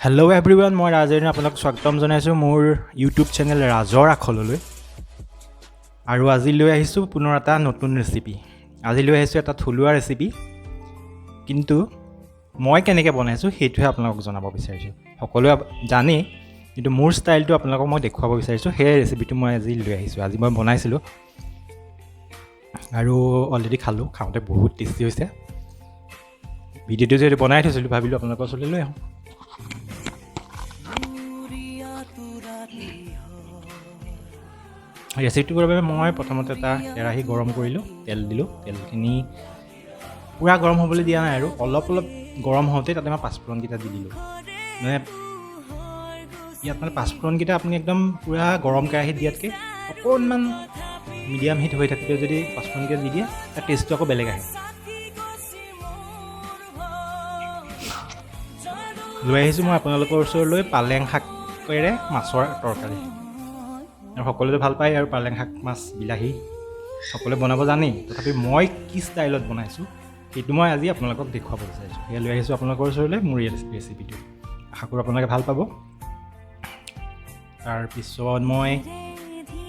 Hello' everyone, মই ৰাজেন আপোনাক স্বাগতম জনাইছোঁ মোৰ ইউটিউব চেনেল ৰাজৰ আখললৈ। আৰু আজি লৈ আহিছোঁ পুনৰ এটা নতুন ৰেচিপি। আজি লৈ আহিছোঁ এটা থলুৱা ৰেচিপি, কিন্তু মই কেনেকৈ বনাইছোঁ সেইটোহে আপোনালোকক জনাব বিচাৰিছোঁ। সকলোৱে জানেই, কিন্তু মোৰ ষ্টাইলটো আপোনালোকক মই দেখুৱাব বিচাৰিছোঁ। সেই ৰেচিপিটো মই আজি লৈ আহিছোঁ। আজি মই বনাইছিলোঁ আৰু অলৰেডি খাওঁতে বহুত টেষ্টি হৈছে। ভিডিঅ'টো যিহেতু বনাই থৈছিলোঁ, ভাবিলোঁ আপোনালোকৰ ওচৰলৈ লৈ আহোঁ। ৰেচিপিটোৰ বাবে মই প্ৰথমতে এটা কেৰাহী গৰম কৰিলোঁ, তেল দিলোঁ। তেলখিনি পূৰা গৰম হ'বলৈ দিয়া নাই আৰু অলপ গৰম হওঁতেই তাতে মই পাঁচফোৰণকেইটা দি দিলোঁ। মানে ইয়াত মানে পাঁচফোৰণকেইটা আপুনি একদম পূৰা গৰম কেৰাহীত দিয়াতকৈ অকণমান মিডিয়াম হিট হৈ থাকোঁতে যদি পাঁচফোৰণকেইটা দি দিয়ে, তাৰ টেষ্টটো আকৌ বেলেগ আহে। লৈ আহিছোঁ মই আপোনালোকৰ ওচৰলৈ পালেং শাকেৰে মাছৰ তৰকাৰী। আৰু সকলোৱে ভাল পায় আৰু পালেং শাক, মাছ, বিলাহী সকলোৱে বনাব জানেই। তথাপি মই কি ষ্টাইলত বনাইছোঁ সেইটো মই আজি আপোনালোকক দেখুৱাব বিচাৰিছোঁ। সেয়া লৈ আহিছোঁ আপোনালোকৰ ওচৰলৈ মোৰ ৰেচিপিটো। আশা কৰোঁ আপোনালোকে ভাল পাব। তাৰপিছত মই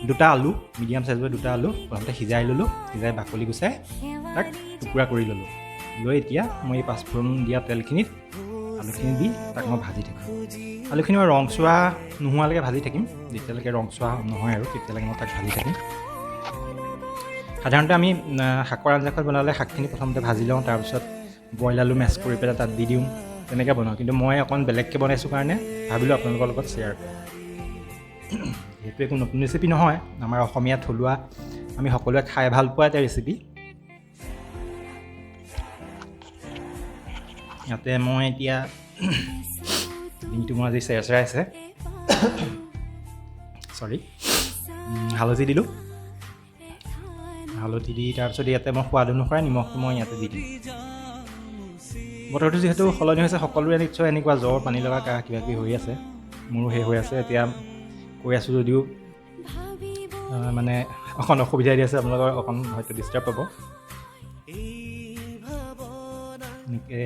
দুটা আলু, মিডিয়াম চাইজৰ দুটা আলু প্ৰথমতে সিজাই ল'লোঁ। সিজাই বাকলি গুচাই তাক টুকুৰা কৰি ল'লোঁ। লৈ এতিয়া মই এই পাঁচফোৰণ দিয়া তেলখিনিত আলুখিনি দি তাক মই ভাজি থাকিম। আলুখিনি মই ৰংচোৱা নোহোৱালৈকে ভাজি থাকিম। যেতিয়ালৈকে ৰংচোৱা নহয় আৰু তেতিয়ালৈকে মই তাক ভাজি থাকিম। সাধাৰণতে আমি শাকৰ আঞ্জাখন বনালে শাকখিনি প্ৰথমতে ভাজি লওঁ, তাৰপিছত বইল আলু মেছ কৰি পেলাই তাত দি দিওঁ, তেনেকৈ বনাওঁ। কিন্তু মই অকণ বেলেগকৈ বনাইছোঁ কাৰণে ভাবিলোঁ আপোনালোকৰ লগত শ্বেয়াৰ কৰোঁ। সেইটো একো নতুন ৰেচিপি নহয়, আমাৰ অসমীয়া থলুৱা আমি সকলোৱে খাই ভাল পোৱা এটা ৰেচিপি। ইয়াতে মই এতিয়া ডিমটো মোৰ আজি চেৰচেৰাই আছে, হালধি দিলোঁ। হালধি দি তাৰপিছত ইয়াতে মই সোৱাদ অনুসাৰে নিমখটো মই ইয়াতে দি দিম। বতৰটো যিহেতু সলনি হৈছে, সকলোৰে নিশ্চয় এনেকুৱা জ্বৰ, পানী লগা, কাহ কিবাকিবি হৈ আছে। মোৰো সেই হৈ আছে। এতিয়া কৈ আছোঁ যদিও মানে অকণ অসুবিধা দি আছে, আপোনালোকৰ অকণ হয়তো ডিষ্টাৰ্ব পাব। এনেকৈ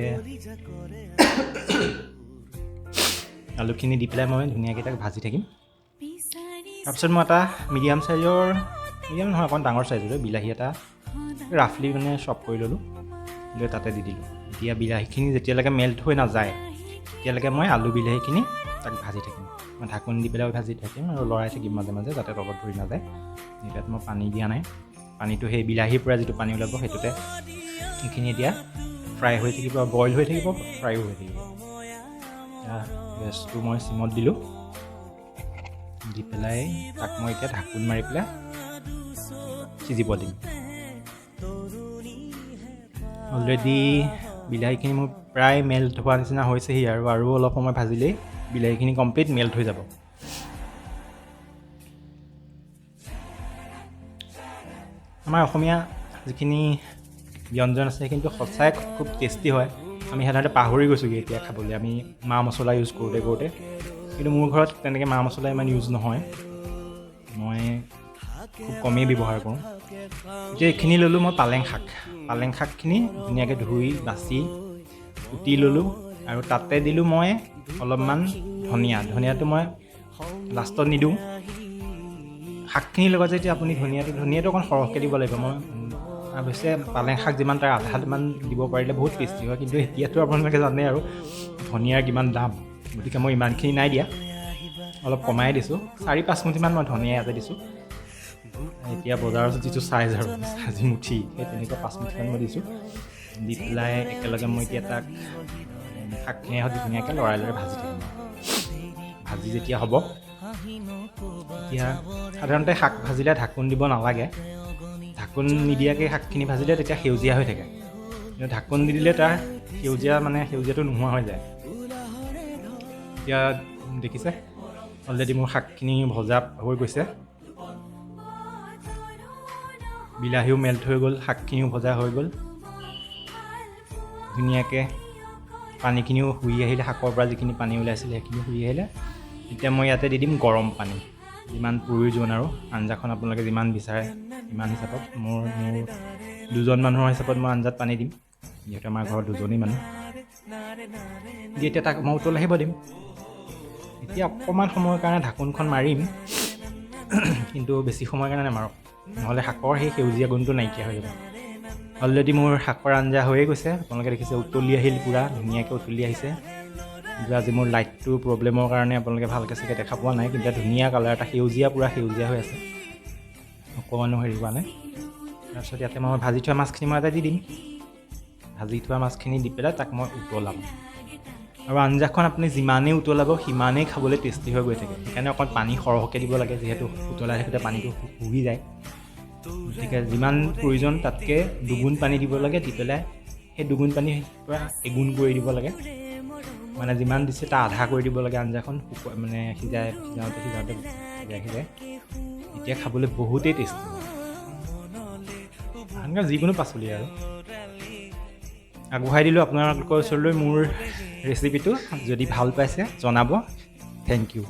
আলুখিনি দি পেলাই মই ধুনীয়াকৈ তাক ভাজি থাকিম। তাৰপিছত মই এটা মিডিয়াম নহয় অকণ ডাঙৰ চাইজৰে বিলাহী এটা ৰাফলি মানে চপ কৰি ল'লোঁ। লৈ তাতে দি দিলোঁ। এতিয়া বিলাহীখিনি যেতিয়ালৈকে মেল্ট হৈ নাযায় তেতিয়ালৈকে মই আলু বিলাহীখিনি তাক ভাজি থাকিম। মই ঢাকোন দি পেলাই ভাজি থাকিম আৰু লৰাই থাকিম মাজে মাজে, যাতে তলত ধৰি নাযায়। ইয়াত মই পানী দিয়া নাই। পানীটো সেই বিলাহীৰ পৰা যিটো পানী ওলাব সেইটোতে সেইখিনি এতিয়া ফ্ৰাই হৈ থাকিব, বইল হৈ থাকিব, ফ্ৰাইও হৈ থাকিব। গেছটো মই চিমত দিলোঁ। দি পেলাই তাক মই এতিয়া ঢাকোন মাৰি পেলাই সিজিব দিম। অলৰেডি বিলাহীখিনি মোৰ প্ৰায় মেল্ট হোৱা নিচিনা হৈছেহি আৰু অলপ সময় ভাজিলেই বিলাহীখিনি কমপ্লিট মেল্ট হৈ যাব। আমাৰ অসমীয়া যিখিনি ব্যঞ্জন আছে সেইখিনিতো সঁচাই খুব টেষ্টি হয়। আমি সাধাৰণতে পাহৰি গৈছোঁগৈ এতিয়া খাবলৈ, আমি মা মছলা ইউজ কৰোঁতে। কিন্তু মোৰ ঘৰত তেনেকৈ মা মছলা ইমান ইউজ নহয়, মই খুব কমেই ব্যৱহাৰ কৰোঁ। এতিয়া এইখিনি ল'লোঁ মই পালেং শাকখিনি ধুনীয়াকৈ ধুই বাছি কুটি ল'লোঁ আৰু তাতে দিলোঁ মই অলপমান ধনিয়াটো মই লাষ্টত নিদিওঁ। শাকখিনিৰ লগত যেতিয়া আপুনি ধনিয়াটো অকণ সৰহকৈ দিব লাগিব। মই অৱশ্যে পালেং শাক যিমান তাৰ আধামান দিব পাৰিলে বহুত টেষ্টি হয়, কিন্তু এতিয়াতো আপোনালোকে জানে আৰু ধনিয়াৰ কিমান দাম, গতিকে মই ইমানখিনি নাই দিয়া, অলপ কমাই দিছোঁ। 4-5 মুঠিমান মই ধনিয়া ইয়াতে দিছোঁ। এতিয়া বজাৰত যিটো চাইজ আৰু আজি মুঠি, সেই তেনেকুৱা 5 মুঠিমান মই দিছোঁ। দি পেলাই একেলগে মই এতিয়া তাক শাকখিনি সৈতে ধুনীয়াকৈ লৰাই ভাজি থাকিম। ভাজি যেতিয়া হ'ব, এতিয়া সাধাৰণতে শাক ভাজিলে ঢাকোন দিব নালাগে। ঢাকোন নিদিয়াকৈ শাকখিনি ভাজিলে তেতিয়া সেউজীয়া হৈ থাকে, কিন্তু ঢাকোন দি দিলে তাৰ সেউজীয়াটো নোহোৱা হৈ যায়। এতিয়া দেখিছে অলৰেডি মোৰ শাকখিনি ভজা হৈ গৈছে, বিলাহীও মেল্ট হৈ গ'ল, শাকখিনিও ভজা হৈ গ'ল। ধুনীয়াকৈ পানীখিনিও শুহি আহিলে, শাকৰ পৰা যিখিনি পানী ওলাইছিলে সেইখিনি শুহি আহিলে। এতিয়া মই ইয়াতে দি দিম গৰম পানী, যিমান প্ৰয়োজন আৰু আঞ্জাখন আপোনালোকে যিমান বিচাৰে সিমান হিচাপত। মোৰ 2জন মানুহৰ হিচাপত মই আঞ্জাত পানী দিম, যিহেতু আমাৰ ঘৰত 2জনেই মানুহ। দি এতিয়া তাক মই উতল আহিব দিম। এতিয়া অকণমান সময়ৰ কাৰণে ঢাকোনখন মাৰিম, কিন্তু বেছি সময়ৰ কাৰণে নামাৰোঁ, নহ'লে শাকৰ সেই সেউজীয়া গুণটো নাইকিয়া হৈ যাব। অলৰেডি মোৰ শাকৰ আঞ্জা হৈয়ে গৈছে, আপোনালোকে দেখিছে উতলি আহিল, পূৰা ধুনীয়াকৈ উতলি আহিছে। কিন্তু আজি মোৰ লাইটটোৰ প্ৰব্লেমৰ কাৰণে আপোনালোকে ভালকৈ চাগে দেখা পোৱা নাই, কিন্তু ধুনীয়া কালাৰ এটা সেউজীয়া, পূৰা সেউজীয়া হৈ আছে, অকণমানো হেৰি হোৱা নাই। তাৰপিছত ইয়াতে মই ভাজি থোৱা মাছখিনি মই এটা দি দিম। ভাজি থোৱা মাছখিনি দি পেলাই তাক মই উতলাম। আৰু আঞ্জাখন আপুনি যিমানেই উতলাব সিমানেই খাবলৈ টেষ্টি হৈ গৈ থাকে। সেইকাৰণে অকণ পানী সৰহকৈ দিব লাগে, যিহেতু উতলাই থাকোঁতে পানীটো শুহি যায়। গতিকে যিমান প্ৰয়োজন তাতকৈ দুগুণ পানী দিব লাগে, দি পেলাই সেই দুগুণ পানী পৰা এগুণ কৰি দিব লাগে। মানে যিমান দিছে তাৰ আধা কৰি দিব লাগে আঞ্জাখন, মানে সিজাওঁতে এতিয়া খাবলৈ বহুতেই টেষ্টি। আনকা যিকোনো পাচলি আৰু আগবঢ়াই দিলোঁ আপোনালোকৰ ওচৰলৈ মোৰ ৰেচিপিটো। যদি ভাল পাইছে জনাব। Thank U.